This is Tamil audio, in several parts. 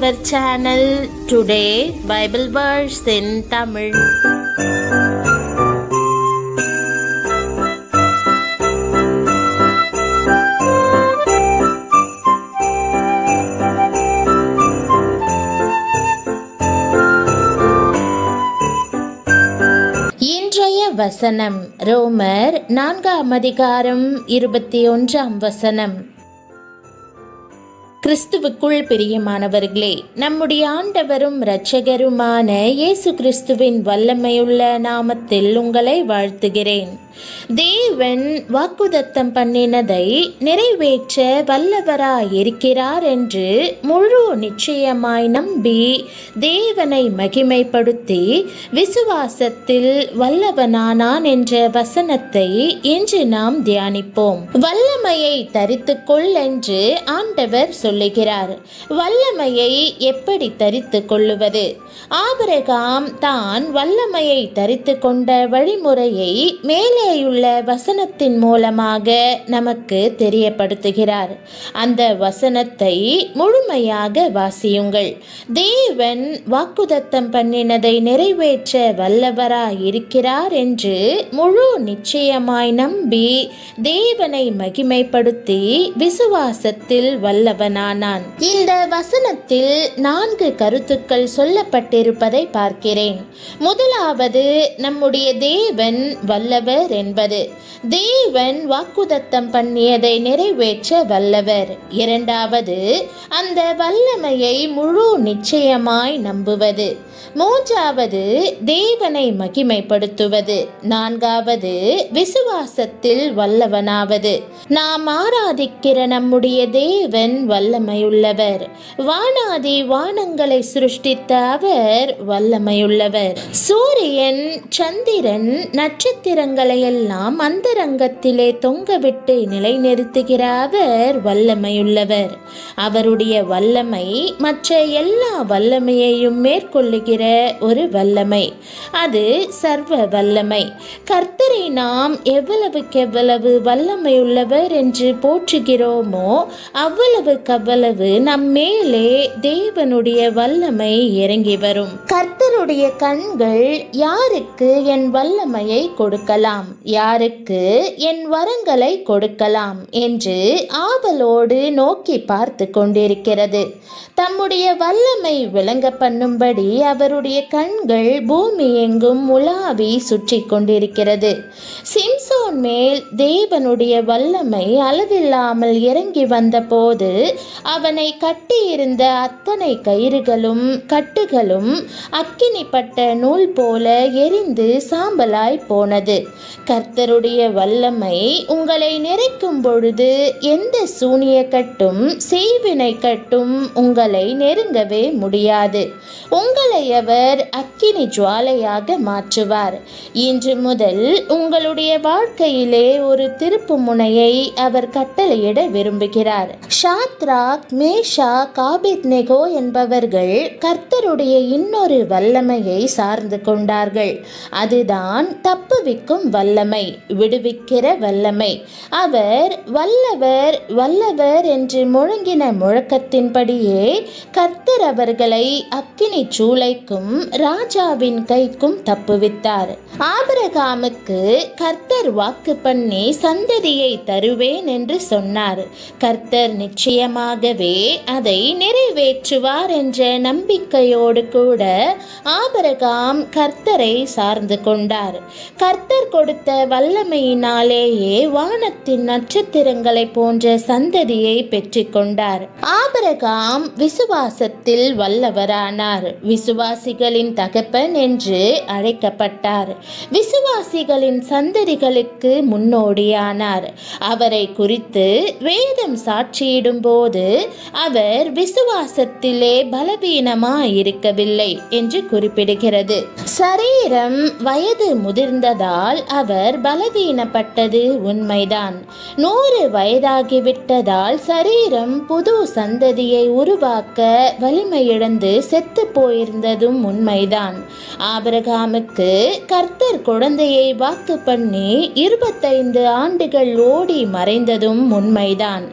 our channel. Today Bible verse in Tamil. இன்றைய வசனம் ரோமர் 4 அதிகாரம் 21 வசனம். கிறிஸ்துவுக்குள் பிரியமானவர்களே, நம்முடைய ஆண்டவரும் இரட்சகருமான இயேசு கிறிஸ்துவின் வல்லமையுள்ள நாமத்தில் உங்களை வாழ்த்துகிறேன். தேவன் வாக்குதத்தம் பண்ணினதை நிறைவேற்ற வல்லவராய் இருக்கிறார் என்று முழு நிச்சயமாய் நம்பி தேவனை மகிமைப்படுத்தி விசுவாசத்தில் வல்லவனானான் என்ற வசனத்தை இன்று நாம் தியானிப்போம். வல்லமையை தரித்துக்கொள் என்று ஆண்டவர் சொல்லுகிறார். வல்லமையை எப்படி தரித்து கொள்ளுவது? ஆபிரகாம் தான் வல்லமையை தரித்து கொண்ட வழிமுறையை மேலேயுள்ள வசனத்தின் மூலமாக நமக்கு தெரியப்படுத்துகிறார். அந்த வசனத்தை முழுமையாக வாசியுங்கள். தேவன் வாக்குதத்தம் பண்ணினதை நிறைவேற்ற வல்லவராய் இருக்கிறார் என்று முழு நிச்சயமாய் நம்பி தேவனை மகிமைப்படுத்தி விசுவாசத்தில் வல்லவனானான். இந்த வசனத்தில் 4 கருத்துக்கள் சொல்லப்பட்டிருப்பதை பார்க்கிறேன். முதலாவது, நம்முடைய தேவன் வல்லவர் என்பது. தேவன் வாக்குதத்தம் பண்ணியதை நிறைவேற்ற வல்லவர். இரண்டாவது, அந்த வல்லமையை முழு நிச்சயமாய் நம்புவது. மூன்றாவது, தேவனை மகிமைப்படுத்துவது. நான்காவது, விசுவாசத்தில் வல்லவனாவது. நாம் ஆராதிக்கிற நம்முடைய தேவன் வல்லமையுள்ளவர். வானாதி வானங்களை சிருஷ்டித்த அவர் வல்லமையுள்ளவர். சூரியன், சந்திரன், நட்சத்திரங்களை எல்லாம் அந்தரங்கத்திலே தொங்கவிட்டு நிலைநிறுத்துகிற அவர் வல்லமையுள்ளவர். அவருடைய வல்லமை மற்ற எல்லா வல்லமையையும் மேற்கொள்ளுகிற ஒரு வல்லமை. அது சர்வ வல்லமை. கர்த்தரை நாம் எவ்வளவுக்கெவ்வளவு வல்லமையுள்ளவர் என்று போற்றுகிறோமோ அவ்வளவுக்கவ்வளவு நம் மேலே தேவனுடைய வல்லமை இறங்கி வரும். கர்த்தருடைய கண்கள் யாருக்கு என் வல்லமையை கொடுக்கலாம், யாருக்கு என் வரங்களை கொடுக்கலாம் என்று ஆவலோடு நோக்கி பார்த்து கொண்டிருக்கிறது. தம்முடைய வல்லமை விளங்க பண்ணும்படி அவருடைய கண்கள் பூமி எங்கும் உலாவி சுற்றி கொண்டிருக்கிறது. சிம்சோன் மேல் தேவனுடைய வல்லமை அளவில்லாமல் இறங்கி வந்த போது அவனை கட்டியிருந்த அத்தனை கயிறுகளும் கட்டுகளும் அக்கினிப்பட்ட நூல் போல எரிந்து சாம்பலாய் போனது. கர்த்தருடைய வல்லமை உங்களை நிறைக்கும் பொழுது எந்த சூனிய கட்டும் செய்வினை கட்டும் உங்களை நெருங்கவே முடியாது. உங்களை அவர் அக்கினி ஜுவாலையாக மாற்றுவார். இன்று முதல் உங்களுடைய வாழ்க்கையிலே ஒரு திருப்பு முனையை அவர் கட்டளையிட விரும்புகிறார். ஷாத்ராக், மேஷாக், ஆபேத்நேகோ என்பவர்கள் கர்த்தருடைய இன்னொரு வல்லமையை சார்ந்து கொண்டார்கள். அதுதான் தப்புவிக்கும் வல்லமை, விடுவிக்கிற வல்லமை. அவர் வல்லவர் வல்லவர் என்று முழங்கின முழக்கத்தின்படியே கர்த்தர் அவர்களை அக்கினி சூளைக்கும் ராஜாவின் கைக்கும் தப்புவித்தார். ஆபிரகாமுக்கு கர்த்தர் வாக்கு பண்ணி சந்ததியை தருவேன் என்று சொன்னார். கர்த்தர் நிச்சயமாகவே அதை நிறைவேற்றுவார் என்ற நம்பிக்கையோடு கூட ஆபிரகாம் கர்த்தரை சார்ந்து கொண்டார். கர்த்தர் கொடுத்த வல்லமையினாலேயே வானத்தின் நட்சத்திரங்களை போன்ற சந்ததியை பெற்றுக்கொண்டார். ஆபிரகாம் விசுவாசத்தில் வல்லவரானார். விசுவாசிகளின் தகப்பன் என்று அழைக்கப்பட்டார். விசுவாசிகளின் சந்ததிகளுக்கு முன்னோடியானார். அவரை குறித்து வேதம் சாட்சியிடும் போது அவர் விசுவாசத்திலே பலவீனமாயிருக்கவில்லை என்று குறிப்பிடுகிறது. சரீரம் வயது முதிர்ந்ததால் அவர் பலவீனப்பட்டது உண்மைதான். 100 வயதாகிவிட்டதால் சரீரம் புது சந்ததியை உருவாக்க வலிமையிழந்து செத்து போயிருந்த இருந்ததும் உண்மைதான். ஆபிரகாமுக்கு கர்த்தர் குழந்தையை வாக்கு பண்ணி 25 ஆண்டுகள் ஓடி மறைந்ததும் உண்மைதான்.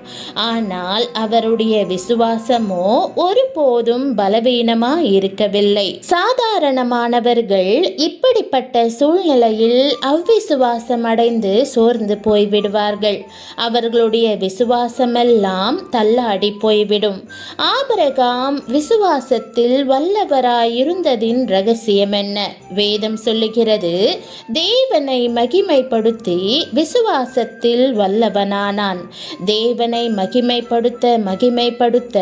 ஆனால் அவருடைய விசுவாசமோ ஒருபோதும் பலவீனமாய் இருக்கவில்லை. சாதாரணமானவர்கள் இப்படிப்பட்ட சூழ்நிலையில் அவ்விசுவாசம் அடைந்து சோர்ந்து போய்விடுவார்கள். அவர்களுடைய விசுவாசமெல்லாம் தள்ளாடி போய்விடும். ஆபிரகாம் விசுவாசத்தில் வல்லவராயிருந்ததின் ரகசியம் என்ன? வேதம் சொல்லுகிறது, தேவனை மகிமைப்படுத்தி விசுவாசத்தில் வல்லவனானான். தேவனை மகிமைப்படுத்த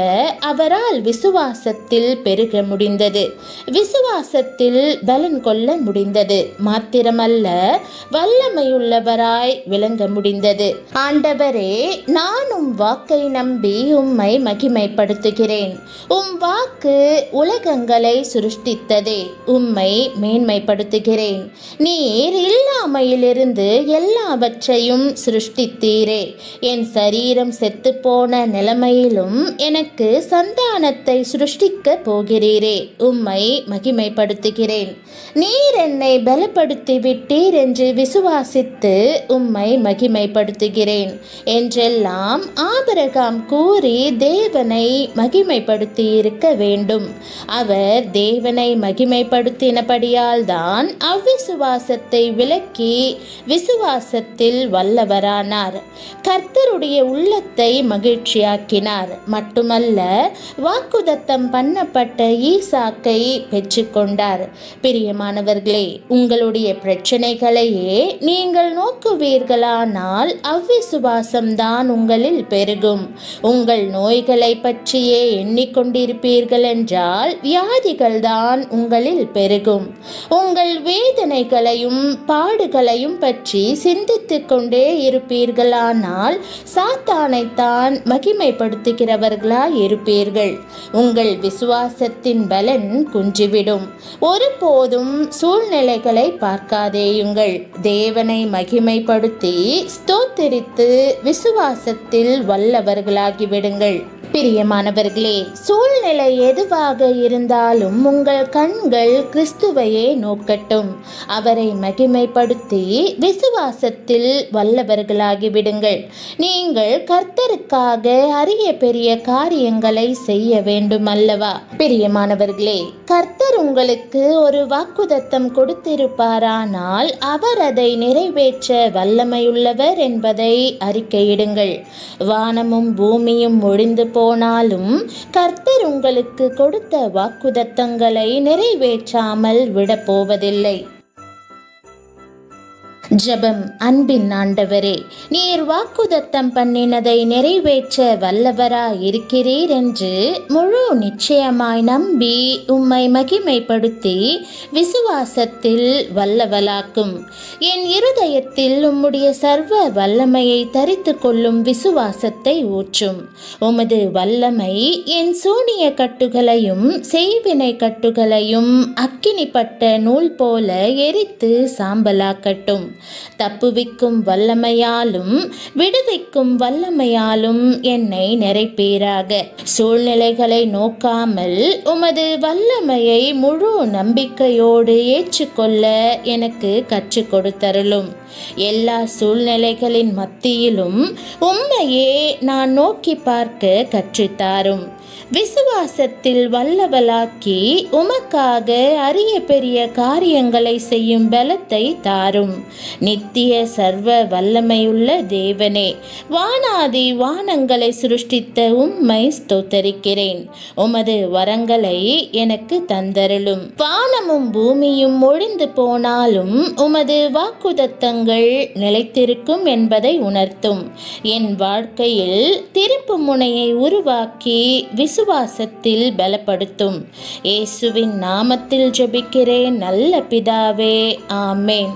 அவரால் விசுவாசத்தில் பெருக முடிந்தது. விசுவாசத்தில் பலன் கொள்ள முடிந்தது. மாத்திரமல்ல, வல்லமையுள்ளவராய் விளங்க முடிந்தது. ஆண்டவரே, நான் உம் வாக்கை நம்பி உம்மை மகிமைப்படுத்துகிறேன். உம் வாக்கு உலகங்களை சிருஷ்டித்ததே. உம்மை மேன்மைப்படுத்துகிறேன். நீர் இல்லாமையிலிருந்து எல்லாவற்றையும் சிருஷ்டித்தீரே. என் சரீரம் செத்துப்போன நிலைமையிலும் எனக்கு சந்தானத்தை சிருஷ்டிக்க போகிறீரே. உம்மை மகிமைப்படுத்துகிறேன். நீர் என்னை பலப்படுத்தி விட்டீர் என்று விசுவாசித்து உம்மை மகிமைப்படுத்துகிறேன் என்றெல்லாம் ஆபிரகாம் கூறி தேவனை மகிமைப்படுத்தி இருக்க வேண்டும். அவர் தேவனை மகிமைப்படுத்தினபடியால் தான் அவ்விசுவாசத்தை விலக்கி விசுவாசத்தில் வல்லவரானார். கர்த்தருடைய உள்ளத்தை மகிழ்ச்சியாக்கினார். மட்டுமல்ல, வாக்குதத்தம் பண்ணப்பட்ட ஈசாக்கை பெற்றுக்கொண்டார். பிரியமானவர்களே, உங்களுடைய பிரச்சனைகளையே நீங்கள் நோக்குவீர்களானால் அவ்விசுவாசம்தான் உங்களில் பெருகும். உங்கள் நோய்களை பற்றியே எண்ணிக்கொண்டிருப்பீர்கள் என்றால் வியாதிகள் தான் உங்களில் பெருகும். உங்கள் வேதனைகளையும் பாடுகளையும் பற்றி சிந்தித்துக் கொண்டே இருப்பீர்களானால் சாத்தானைத்தான் மகிமைப்படுத்துகிறவர்களாய் இருப்பீர்கள். உங்கள் விசுவாசத்தின் பலன் குன்றிவிடும். ஒருபோதும் சூழ்நிலைகளை பார்க்காதேயுங்கள். தேவனை மகிமைப்படுத்தி ஸ்தோத்திரித்து விசுவாசத்தில் வல்லவர்களாகிவிடுங்கள். பிரியமானவர்களே, சூழ்நிலை எதுவாக இருந்தாலும் உங்கள் கண்கள் கிறிஸ்துவையே நோக்கட்டும். அவரை மகிமைப்படுத்தி விசுவாசத்தில் வல்லவர்களாகிவிடுங்கள். நீங்கள் கர்த்தருக்காக அரிய பெரிய காரியங்களை செய்ய வேண்டும் அல்லவா? பிரியமானவர்களே, கர்த்தர் உங்களுக்கு ஒரு வாக்குதத்தம் கொடுத்திருப்பாரானால் அவர் அதை நிறைவேற்ற வல்லமையுள்ளவர் என்பதை அறிக்கையிடுங்கள். வானமும் பூமியும் ஒழிந்து போனாலும் கர்த்தர் உங்களுக்கு கொடுத்த வாக்குதத்தங்களை நிறைவேற்றாமல் விடப்போவதில்லை. ஜெபம். அன்பின் ஆண்டவரே, நீர் வாக்குதத்தம் பண்ணினதை நிறைவேற்ற வல்லவராய் இருக்கிறீர் என்று முழு நிச்சயமாய் நம்பி உம்மை மகிமைப்படுத்தி விசுவாசத்தில் வல்லவளாக்கும். என் இருதயத்தில் உம்முடைய சர்வ வல்லமையை தரித்து கொள்ளும் விசுவாசத்தை ஊற்றும். உமது வல்லமை என் சூனிய கட்டுகளையும் செய்வினை கட்டுகளையும் அக்கினிப்பட்ட நூல் போல எரித்து சாம்பலாக்கட்டும். தப்புவிக்கும் வல்லமையாலும் விடுவிக்கும் வல்லமையாலும் என்னை நிறைப்பீராக. சூழ்நிலைகளை நோக்காமல் உமது வல்லமையை முழு நம்பிக்கையோடு ஏற்றுக்கொள்ள எனக்கு கற்றுக் கொடுத்தருளும். எல்லா சூழ்நிலைகளின் மத்தியிலும் உம்மையே நான் நோக்கி பார்க்க கற்றுத்தாரும். விசுவாசத்தில் வல்லவளாக்கி உமக்காக அரிய பெரிய காரியங்களை செய்யும் பலத்தை தாரும். நித்திய சர்வ வல்லமையுள்ள தேவனே, வானாதி வானங்களை சிருஷ்டித்த உம்மை ஸ்தோத்தரிக்கிறேன். உமது வரங்களை எனக்கு தந்தருளும். வானமும் பூமியும் ஒழிந்து போனாலும் உமது வாக்குதத்தங்கள் நிலைத்திருக்கும் என்பதை உணர்த்தும். என் வாழ்க்கையில் திருப்பு முனையை உருவாக்கி விசுவாசத்தில் பலப்படுத்தும். இயேசுவின் நாமத்தில் ஜெபிக்கிறேன் நல்ல பிதாவே, ஆமென்.